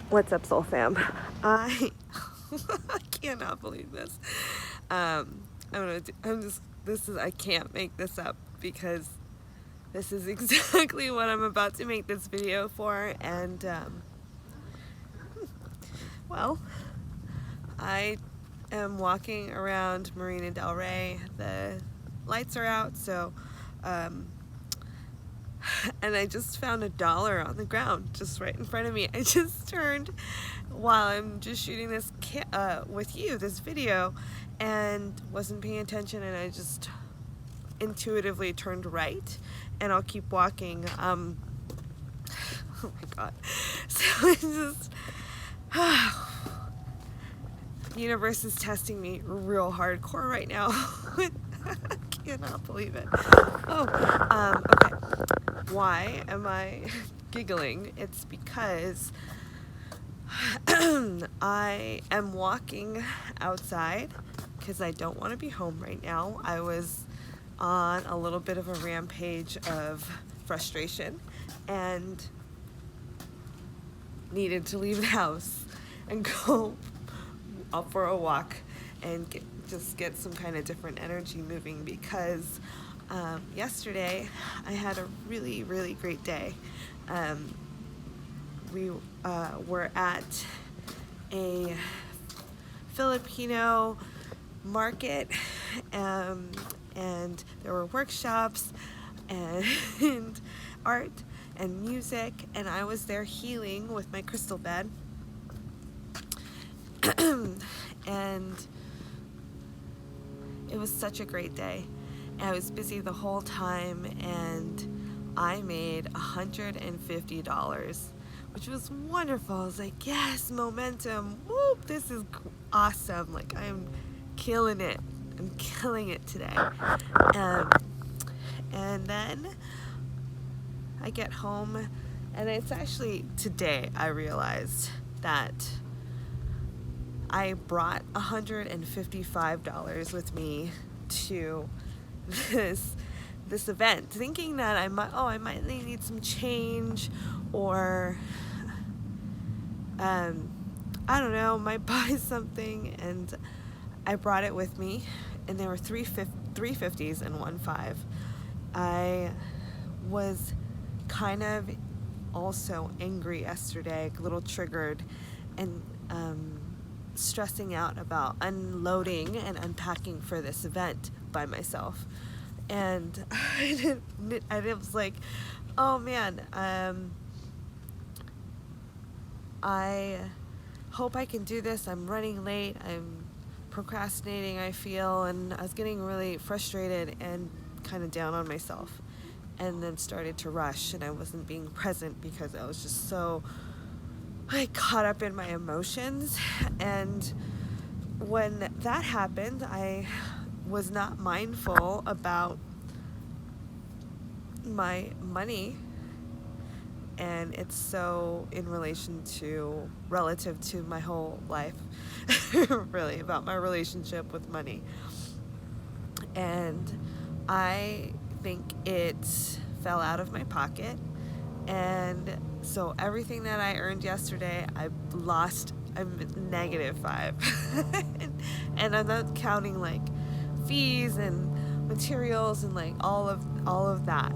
What's up, Soul Fam? I cannot believe this. I can't make this up because this is exactly what I'm about to make this video for. And, well, I am walking around Marina Del Rey. The lights are out, so, and I just found $1 on the ground just right in front of me. I just turned while I'm just shooting this with you, this video, and wasn't paying attention, and I just intuitively turned right, and I'll keep walking. Oh my god. So it's just universe is testing me real hardcore right now. I cannot believe it. Okay. Why am I giggling? It's because I am walking outside because I don't want to be home right now. I was on a little bit of a rampage of frustration and needed to leave the house and go up for a walk and just get some kind of different energy moving because yesterday I had a really, really great day. We were at a Filipino market, and there were workshops and art and music, and I was there healing with my crystal bed. And it was such a great day. I was busy the whole time, and I made $150, which was wonderful. I was like, yes, momentum, whoop, this is awesome. Like, I'm killing it. I'm killing it today. And then I get home, and it's actually today I realized that I brought $155 with me to this event, thinking that I might need some change, or I don't know, might buy something, and I brought it with me, and there were three 50s and one 5. I was kind of also angry yesterday, a little triggered, and stressing out about unloading and unpacking for this event by myself. And I was like, oh man, I hope I can do this. I'm running late. I'm procrastinating, I feel, and I was getting really frustrated and kind of down on myself, and then started to rush, and I wasn't being present because I was just so caught up in my emotions. And when that happened, I was not mindful about my money, and it's so relative to my whole life, really, about my relationship with money. And I think it fell out of my pocket, and so everything that I earned yesterday, I lost. I'm -5. And I'm not counting like fees and materials and like all of that.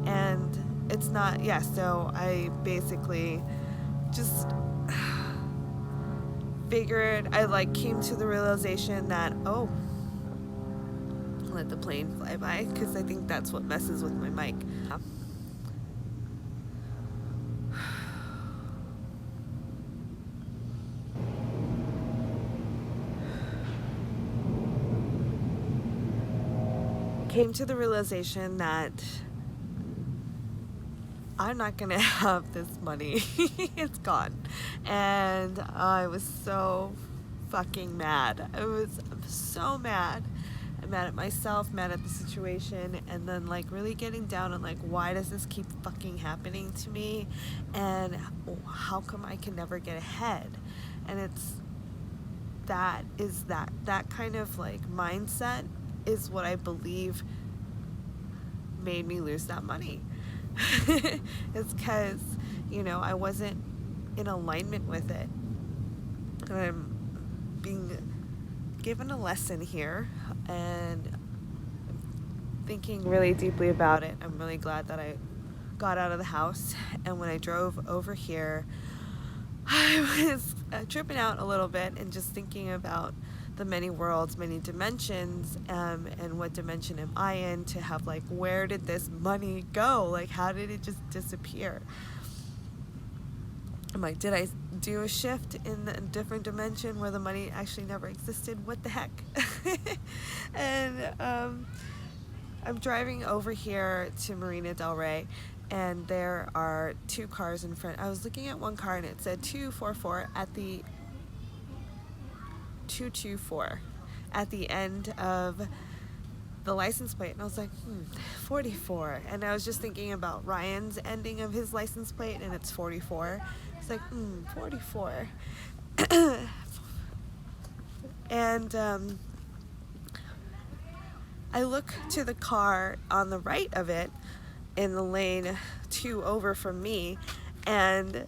And it's not, so I basically just figured, I came to the realization that, let the plane fly by, because I think that's what messes with my mic. Came to the realization that I'm not gonna have this money. It's gone. And I was so fucking mad. I'm so mad. I'm mad at myself, mad at the situation, and then really getting down on why does this keep fucking happening to me, and how come I can never get ahead. And it's that kind of mindset is what I believe made me lose that money. It's because I wasn't in alignment with it. And I'm being given a lesson here, and I'm thinking really deeply about it. I'm really glad that I got out of the house, and when I drove over here, I was tripping out a little bit and just thinking about the many worlds, many dimensions, and what dimension am I in, to have like, where did this money go? Like, how did it just disappear? I'm like, did I do a shift in a different dimension where the money actually never existed? What the heck? And I'm driving over here to Marina Del Rey, and there are two cars in front. I was looking at one car and it said 244 at the 224 at the end of the license plate, and I was like, 44. And I was just thinking about Ryan's ending of his license plate, and it's 44. It's like, 44. And I look to the car on the right of it, in the lane 2 over from me, and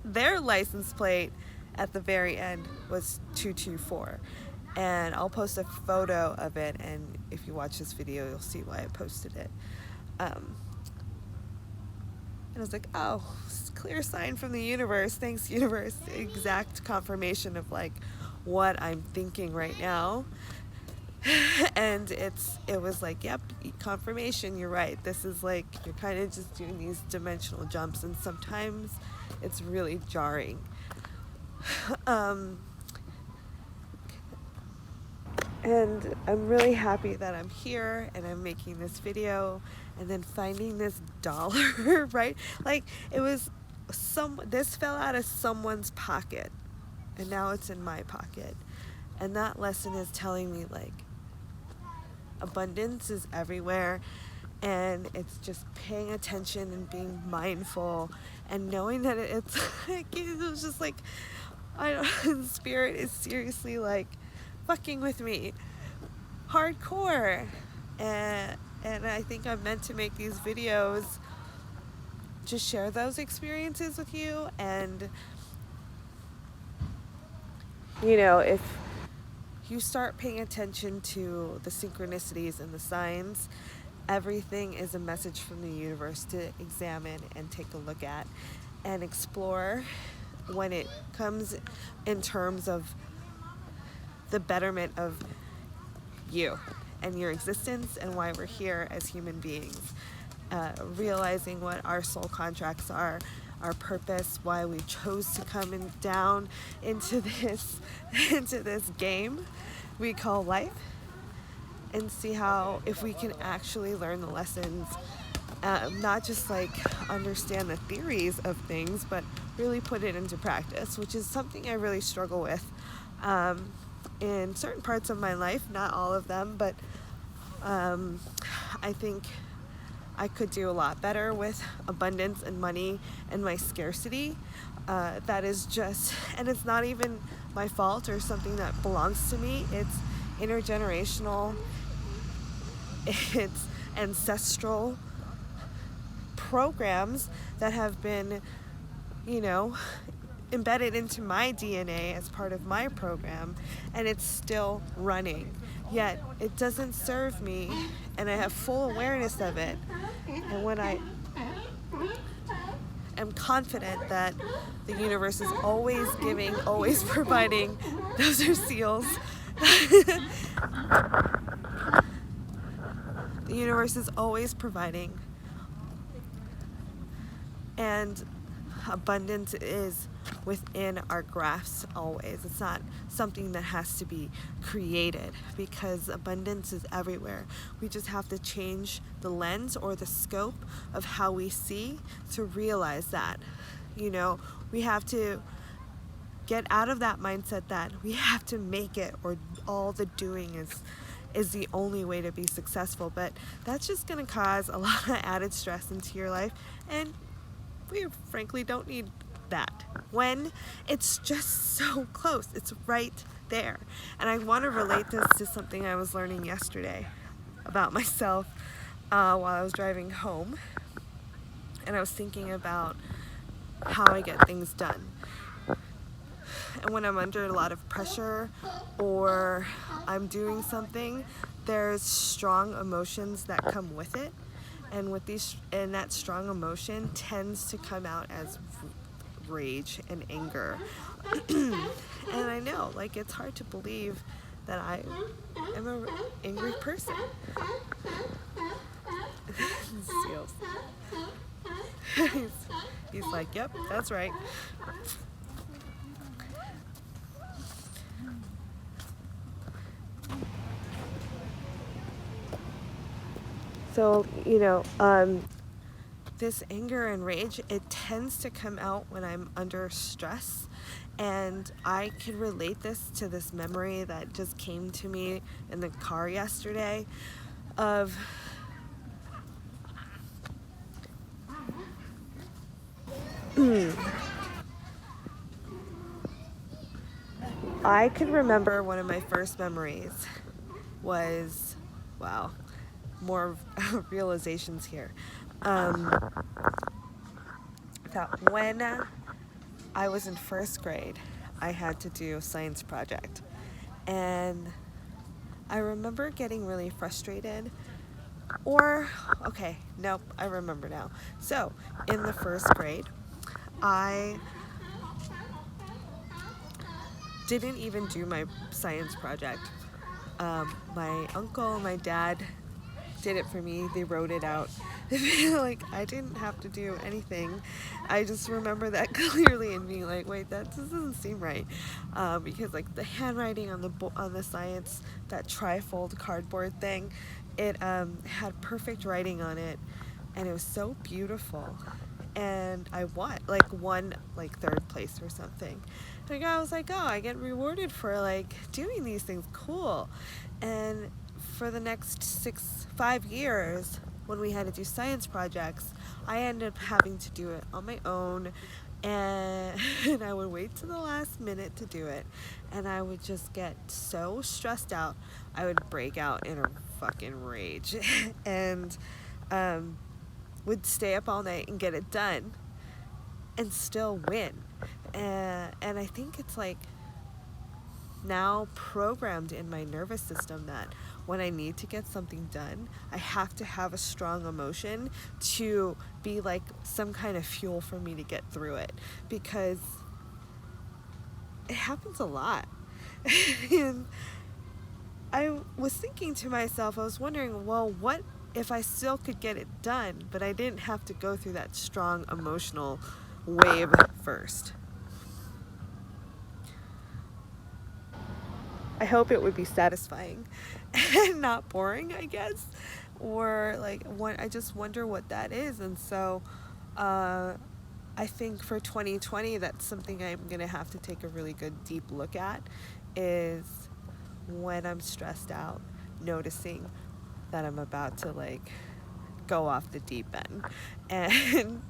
their license plate at the very end was 224. And I'll post a photo of it, and if you watch this video, you'll see why I posted it. And I was like, oh, clear sign from the universe. Thanks, universe. Exact confirmation of like what I'm thinking right now. And it was like, yep, confirmation, you're right. This is like, you're kind of just doing these dimensional jumps, and sometimes it's really jarring. And I'm really happy that I'm here and I'm making this video, and then finding this dollar, right? Like, it was this fell out of someone's pocket, and now it's in my pocket. And that lesson is telling me, like, abundance is everywhere, and it's just paying attention and being mindful and knowing that it's like, it was just like, I don't, spirit is seriously like fucking with me hardcore, and I think I'm meant to make these videos, just share those experiences with you. And you know, if you start paying attention to the synchronicities and the signs, everything is a message from the universe to examine and take a look at and explore when it comes in terms of the betterment of you and your existence and why we're here as human beings. Realizing what our soul contracts are, our purpose, why we chose to come down into this game we call life, and see how, if we can actually learn the lessons, not just like understand the theories of things, but really put it into practice, which is something I really struggle with in certain parts of my life, not all of them, but I think I could do a lot better with abundance and money and my scarcity. That is just, and it's not even my fault or something that belongs to me. It's intergenerational, it's ancestral programs that have been, embedded into my DNA as part of my program, and it's still running. Yet it doesn't serve me, and I have full awareness of it. And when I am confident that the universe is always giving, always providing, those are seals. The universe is always providing, and abundance is within our grasp always. It's not something that has to be created, because abundance is everywhere. We just have to change the lens or the scope of how we see to realize that. We have to get out of that mindset that we have to make it, or all the doing is the only way to be successful. But that's just going to cause a lot of added stress into your life, and we frankly don't need that when it's just so close. It's right there. And I want to relate this to something I was learning yesterday about myself while I was driving home, and I was thinking about how I get things done. And when I'm under a lot of pressure or I'm doing something, there's strong emotions that come with it. And that strong emotion tends to come out as rage and anger. And I know, like, it's hard to believe that I am an angry person. Seals. he's like, yep, that's right. So, this anger and rage, it tends to come out when I'm under stress. And I can relate this to this memory that just came to me in the car yesterday of I could remember one of my first memories was, wow, more realizations here. That when I was in first grade, I had to do a science project. And I remember getting really frustrated. I remember now. So, in the first grade, I didn't even do my science project. My uncle and my dad did it for me. They wrote it out. Like, I didn't have to do anything. I just remember that clearly and being like, wait, that doesn't seem right. Because like the handwriting on the science, that trifold cardboard thing, it had perfect writing on it, and it was so beautiful. And I won like third place or something. And I was like, oh, I get rewarded for like doing these things. Cool. And for the next 5 years, when we had to do science projects, I ended up having to do it on my own, and I would wait to the last minute to do it, and I would just get so stressed out. I would break out in a fucking rage and would stay up all night and get it done and still win. And I think it's like now programmed in my nervous system that when I need to get something done, I have to have a strong emotion to be like some kind of fuel for me to get through it, because it happens a lot. And I was thinking to myself, I was wondering, well, what if I still could get it done, but I didn't have to go through that strong emotional wave first? I hope it would be satisfying and not boring, I guess. Or like, I just wonder what that is. And so I think for 2020, that's something I'm going to have to take a really good deep look at, is when I'm stressed out, noticing that I'm about to like go off the deep end and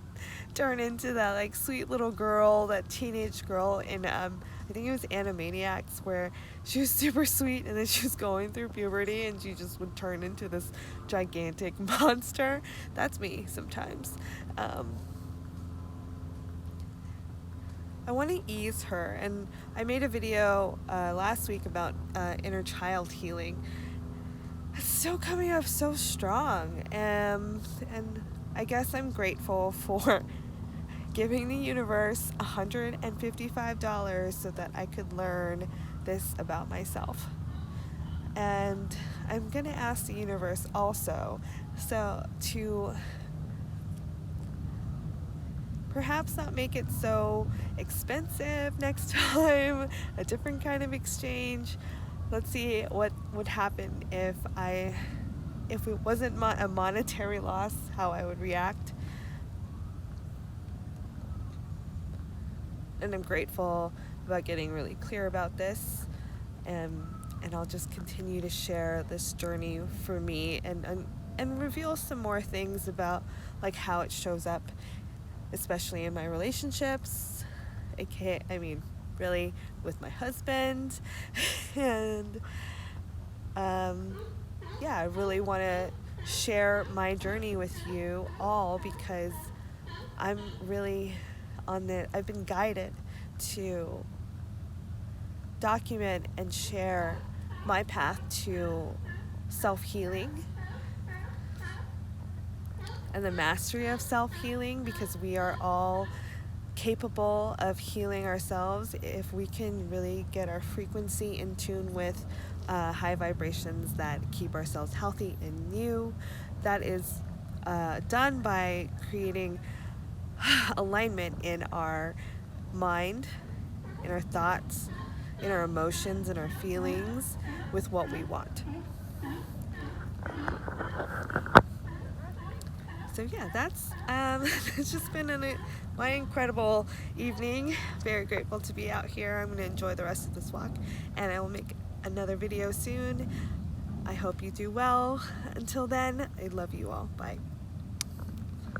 turn into that like sweet little girl, that teenage girl in I think it was Animaniacs, where she was super sweet and then she was going through puberty and she just would turn into this gigantic monster. That's me sometimes. I want to ease her, and I made a video last week about inner child healing. It's still coming up so strong, and I guess I'm grateful for giving the universe $155 so that I could learn this about myself. And I'm going to ask the universe also to perhaps not make it so expensive next time, a different kind of exchange. Let's see what would happen if it wasn't a monetary loss, how I would react. And I'm grateful about getting really clear about this, and I'll just continue to share this journey for me and reveal some more things about like how it shows up, especially in my relationships, really with my husband. And I really want to share my journey with you all, because I've been guided to document and share my path to self-healing and the mastery of self-healing, because we are all capable of healing ourselves if we can really get our frequency in tune with high vibrations that keep ourselves healthy and new. That is done by creating alignment in our mind, in our thoughts, in our emotions, and our feelings with what we want. So yeah, that's it's just been my incredible evening. Very grateful to be out here. I'm going to enjoy the rest of this walk, and I will make another video soon. I hope you do well. Until then, I love you all. Bye.